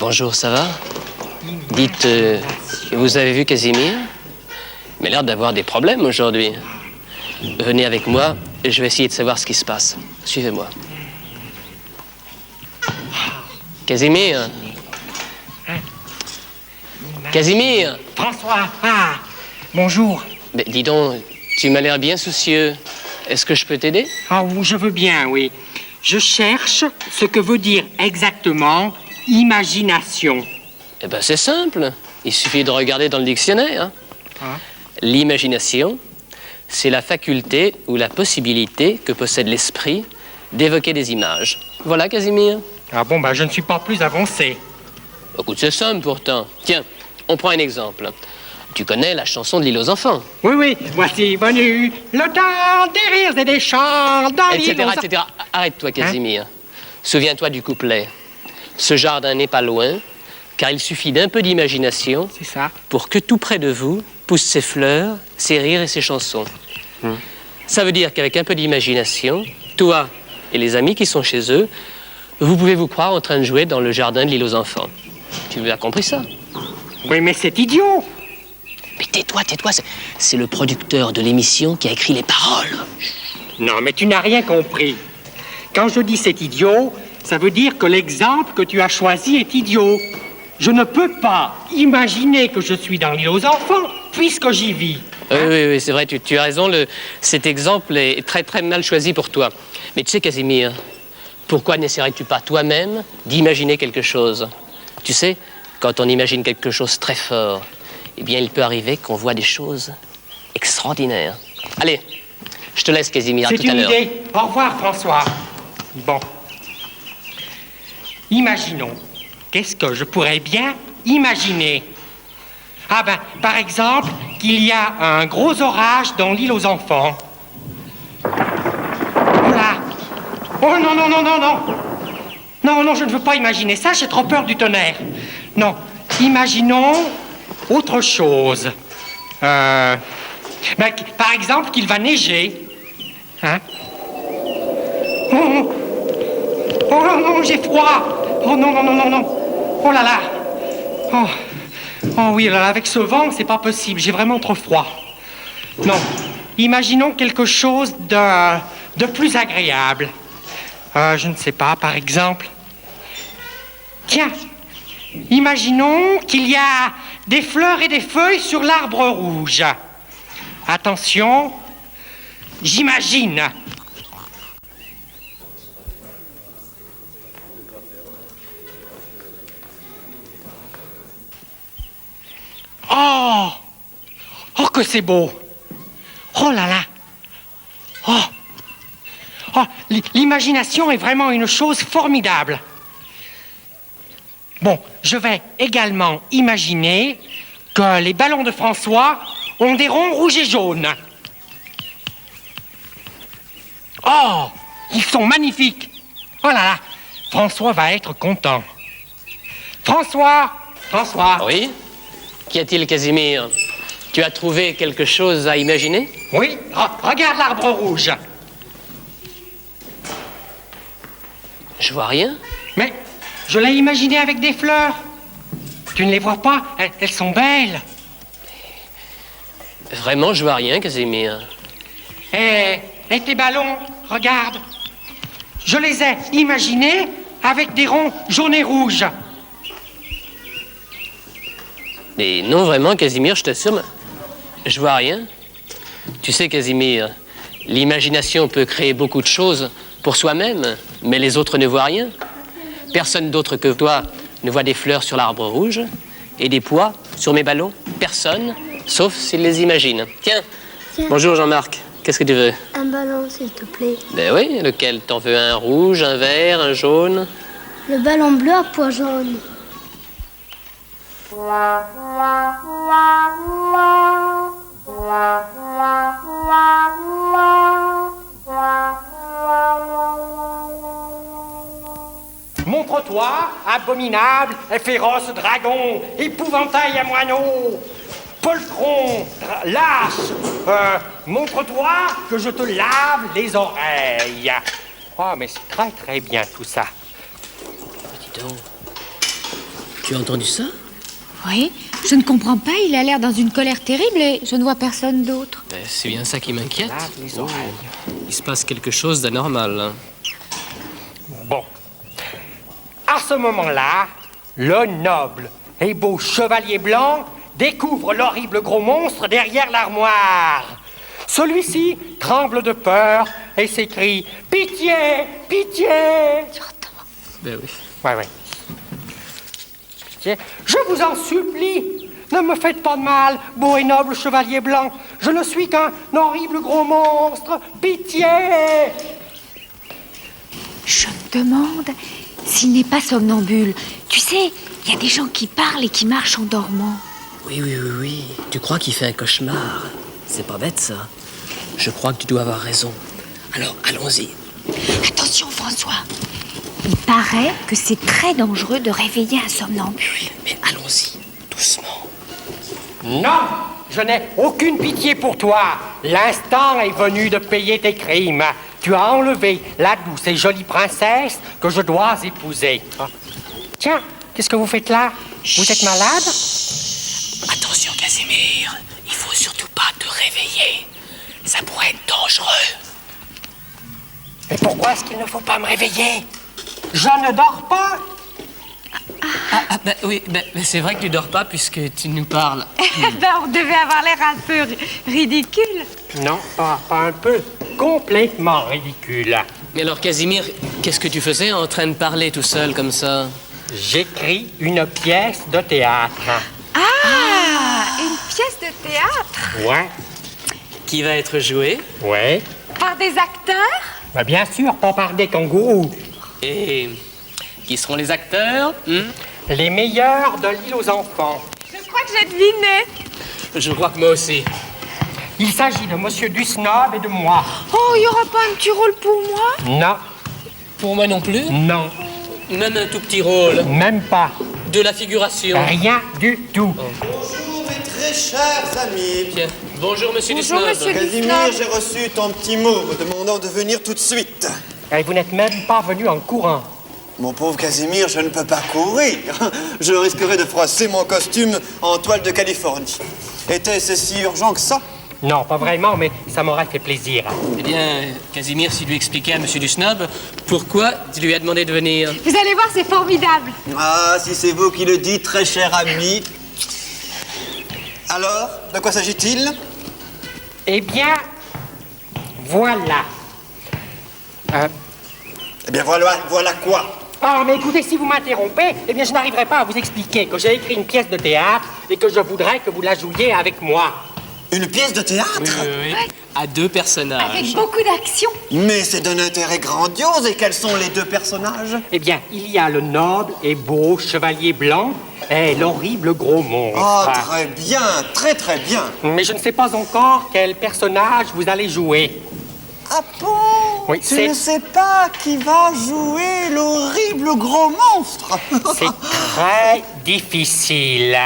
Bonjour, ça va? Dites, vous avez vu Casimir? Il a l'air d'avoir des problèmes aujourd'hui. Venez avec moi et je vais essayer de savoir ce qui se passe. Suivez-moi. Casimir? Casimir? François, bonjour. Mais dis donc, tu m'as l'air bien soucieux. Est-ce que je peux t'aider? Ah, je veux bien, oui. Je cherche ce que veut dire exactement imagination. Eh ben, c'est simple. Il suffit de regarder dans le dictionnaire. Ah. L'imagination, c'est la faculté ou la possibilité que possède l'esprit d'évoquer des images. Voilà, Casimir. Ah bon, je ne suis pas plus avancé. Écoute, c'est simple pourtant. Tiens, on prend un exemple. Tu connais la chanson de l'île aux enfants? Oui, voici venu le temps des rires et des chants dans l'île aux enfants. Etc. Arrête-toi, Casimir. Souviens-toi du couplet. Ce jardin n'est pas loin, car il suffit d'un peu d'imagination C'est ça. pour que tout près de vous poussent ses fleurs, ses rires et ses chansons. Ça veut dire qu'avec un peu d'imagination, toi et les amis qui sont chez eux, vous pouvez vous croire en train de jouer dans le jardin de l'île aux enfants. Tu as compris ça? Oui, mais c'est idiot. Mais tais-toi, c'est le producteur de l'émission qui a écrit les paroles. Non, mais tu n'as rien compris. Quand je dis c'est idiot, ça veut dire que l'exemple que tu as choisi est idiot. Je ne peux pas imaginer que je suis dans l'île aux enfants puisque j'y vis. Oui, c'est vrai, tu as raison. Cet exemple est très, très mal choisi pour toi. Mais tu sais, Casimir, pourquoi n'essaierais-tu pas toi-même d'imaginer quelque chose? Tu sais, quand on imagine quelque chose très fort, eh bien, il peut arriver qu'on voit des choses extraordinaires. Allez, je te laisse, Casimir, à tout à l'heure. C'est une idée. Au revoir, François. Bon. Imaginons. Qu'est-ce que je pourrais bien imaginer? Par exemple, qu'il y a un gros orage dans l'île aux enfants. Voilà. Oh non. Non, je ne veux pas imaginer ça, j'ai trop peur du tonnerre. Non, imaginons autre chose. Par exemple, qu'il va neiger. Hein? Oh non, j'ai froid. Oh non. Oh là là. Oh oui, là, avec ce vent, c'est pas possible. J'ai vraiment trop froid. Non. Imaginons quelque chose de plus agréable. Je ne sais pas, par exemple. Tiens, imaginons qu'il y a des fleurs et des feuilles sur l'arbre rouge. Attention, j'imagine. Oh, que c'est beau. Oh là là. Oh, l'imagination est vraiment une chose formidable. Bon, je vais également imaginer que les ballons de François ont des ronds rouges et jaunes. Oh, ils sont magnifiques. Oh là là, François va être content. François. Oui? Qu'y a-t-il, Casimir? Tu as trouvé quelque chose à imaginer? Oui, regarde l'arbre rouge. Je vois rien. Mais je l'ai imaginé avec des fleurs. Tu ne les vois pas? Elles sont belles. Vraiment, je vois rien, Casimir. Et tes ballons, regarde. Je les ai imaginés avec des ronds jaunes et rouges. Mais non, vraiment, Casimir, je t'assure, je vois rien. Tu sais, Casimir, l'imagination peut créer beaucoup de choses pour soi-même, mais les autres ne voient rien. Personne d'autre que toi ne voit des fleurs sur l'arbre rouge et des pois sur mes ballons. Personne, sauf s'il les imagine. Tiens. Bonjour Jean-Marc, qu'est-ce que tu veux? Un ballon, s'il te plaît. Ben oui, lequel? T'en veux un rouge, un vert, un jaune? Le ballon bleu à pois jaune. Montre-toi, abominable et féroce dragon, épouvantail à moineau, poltron, lâche, montre-toi que je te lave les oreilles. Oh, mais c'est très très bien tout ça. Dis donc. Tu as entendu ça? Oui, je ne comprends pas, il a l'air dans une colère terrible et je ne vois personne d'autre. Ben, c'est bien ça qui m'inquiète. Lave les oreilles. Il se passe quelque chose d'anormal. Hein. Bon. À ce moment-là, le noble et beau chevalier blanc découvre l'horrible gros monstre derrière l'armoire. Celui-ci tremble de peur et s'écrie « Pitié! Pitié !» Ben oui. Ouais. Pitié. Je vous en supplie, ne me faites pas de mal, beau et noble chevalier blanc. Je ne suis qu'un horrible gros monstre. Pitié! Je me demande s'il n'est pas somnambule. Tu sais, il y a des gens qui parlent et qui marchent en dormant. Oui. Tu crois qu'il fait un cauchemar? C'est pas bête, ça. Je crois que tu dois avoir raison. Alors, allons-y. Attention, François. Il paraît que c'est très dangereux de réveiller un somnambule. Mais allons-y, doucement. Non, je n'ai aucune pitié pour toi. L'instant est venu de payer tes crimes. Tu as enlevé la douce et jolie princesse que je dois épouser. Ah. Tiens, qu'est-ce que vous faites là? Vous êtes malade? Attention, Casimir. Il faut surtout pas te réveiller. Ça pourrait être dangereux. Mais pourquoi est-ce qu'il ne faut pas me réveiller? Je ne dors pas. Oui, c'est vrai que tu dors pas puisque tu nous parles. On devait avoir l'air un peu ridicule. Non, pas un peu. Complètement ridicule. Mais alors, Casimir, qu'est-ce que tu faisais en train de parler tout seul comme ça? J'écris une pièce de théâtre. Une pièce de théâtre Ouais, Qui va être joué? ouais. par des acteurs? Bah bien sûr, pas par des kangourous. Et qui seront les acteurs? Les meilleurs de l'île aux enfants. Je crois que j'ai deviné. Je crois que moi aussi. Il s'agit de Monsieur Dusnob et de moi. Oh, il n'y aura pas un petit rôle pour moi? Non, Pour moi non plus? non, Même un tout petit rôle. même pas. De la figuration. Rien du tout. Bonjour mes très chers amis. Tiens. Bonjour, monsieur Bonjour, Dusnob. monsieur. Casimir, j'ai reçu ton petit mot me demandant de venir tout de suite. Et vous n'êtes même pas venu en courant. Mon pauvre Casimir, je ne peux pas courir. Je risquerais de froisser mon costume en toile de Californie. Était-ce si urgent que ça? Non, pas vraiment, mais ça m'aurait fait plaisir. Eh bien, Casimir, s'il lui expliquait à monsieur Dusnob pourquoi tu lui as demandé de venir. Vous allez voir, c'est formidable. Ah, si c'est vous qui le dites, très cher ami. Alors, de quoi s'agit-il? Eh bien, voilà. Eh bien, voilà quoi? Ah, mais écoutez, si vous m'interrompez, eh bien, je n'arriverai pas à vous expliquer que j'ai écrit une pièce de théâtre et que je voudrais que vous la jouiez avec moi. Une pièce de théâtre? Oui. À deux personnages. Avec beaucoup d'action. Mais c'est d'un intérêt grandiose. Et quels sont les deux personnages? Eh bien, il y a le noble et beau chevalier blanc et l'horrible gros monstre. Ah, très bien, très très bien. Mais je ne sais pas encore quel personnage vous allez jouer. Ah bon? Oui, Tu c'est- ne sais pas qui va jouer l'horrible gros monstre? C'est très difficile.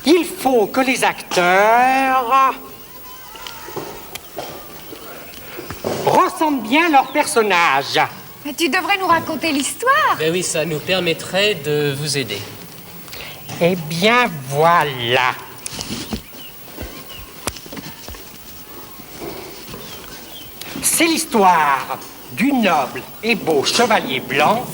Il faut que les acteurs ressentent bien leur personnage. Mais tu devrais nous raconter l'histoire. Ben oui, ça nous permettrait de vous aider. Eh bien, voilà. C'est l'histoire du noble et beau chevalier blanc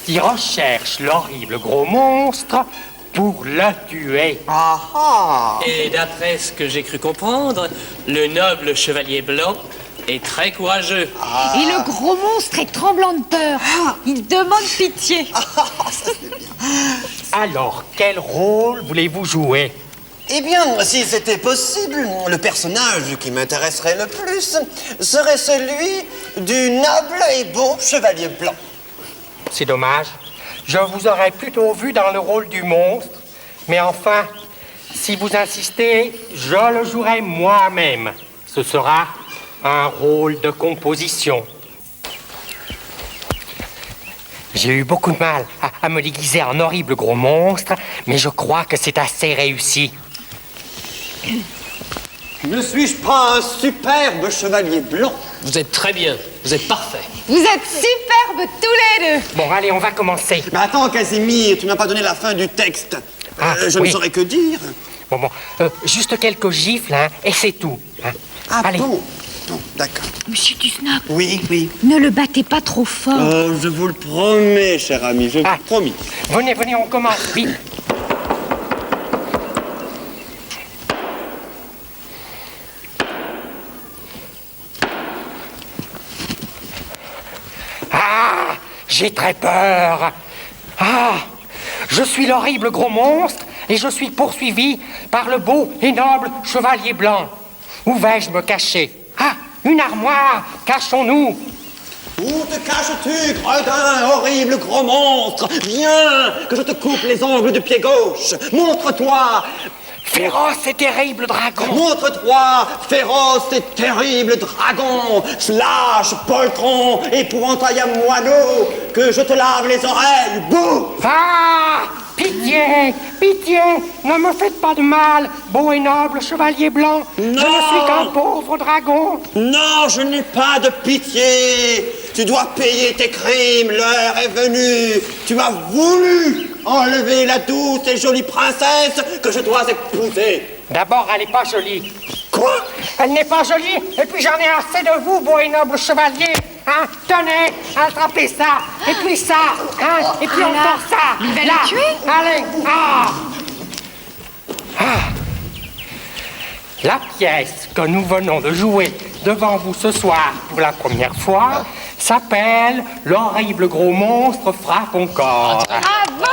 qui recherche l'horrible gros monstre pour le tuer. Ah ah! Et d'après ce que j'ai cru comprendre, le noble chevalier blanc est très courageux. Et le gros monstre est tremblant de peur. Il demande pitié. Alors, quel rôle voulez-vous jouer? Eh bien, si c'était possible, le personnage qui m'intéresserait le plus serait celui du noble et beau chevalier blanc. C'est dommage. Je vous aurais plutôt vu dans le rôle du monstre. Mais enfin, si vous insistez, je le jouerai moi-même. Ce sera un rôle de composition. J'ai eu beaucoup de mal à me déguiser en horrible gros monstre, mais je crois que c'est assez réussi. Ne suis-je pas un superbe chevalier blanc? Vous êtes très bien. Vous êtes parfait. Vous êtes superbes tous les deux. Bon, allez, on va commencer. Mais attends, Casimir, tu m'as pas donné la fin du texte. Je oui. ne saurais que dire. Bon, juste quelques gifles, hein, et c'est tout. Hein. Ah Allez. bon? Bon, d'accord. Monsieur Dusnop, Oui, oui. ne le battez pas trop fort. Oh, je vous le promets, cher ami, je vous le promets. Venez, on commence, vite. Ah, j'ai très peur. Ah, je suis l'horrible gros monstre et je suis poursuivi par le beau et noble chevalier blanc. Où vais-je me cacher? Ah, une armoire, cachons-nous. Où te caches-tu, gredin, horrible gros monstre? Viens, que je te coupe les ongles du pied gauche. Montre-toi. Féroce et terrible dragon. Montre-toi, féroce et terrible dragon, lâche, poltron, épouvantail moineau, que je te lave les oreilles, bouh! Ah! Pitié! Pitié! Ne me faites pas de mal, beau et noble chevalier blanc. Je ne suis qu'un pauvre dragon. Non, je n'ai pas de pitié. Tu dois payer tes crimes, l'heure est venue. Tu as voulu enlever la douce et jolie princesse que je dois épouser. D'abord, elle n'est pas jolie. Quoi? Elle n'est pas jolie, et puis j'en ai assez de vous, beau et noble chevalier. Hein? Tenez, attrapez ça, et puis ça, hein? Et puis encore ça. Il va là. les tuer? Allez, La pièce que nous venons de jouer devant vous ce soir pour la première fois s'appelle L'horrible gros monstre frappe au corps. Bravo.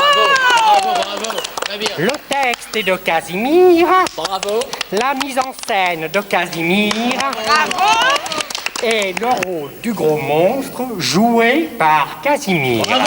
Très bien. Le texte est de Casimir. Bravo. La mise en scène de Casimir. Bravo. Et le rôle du gros monstre joué par Casimir. Bravo.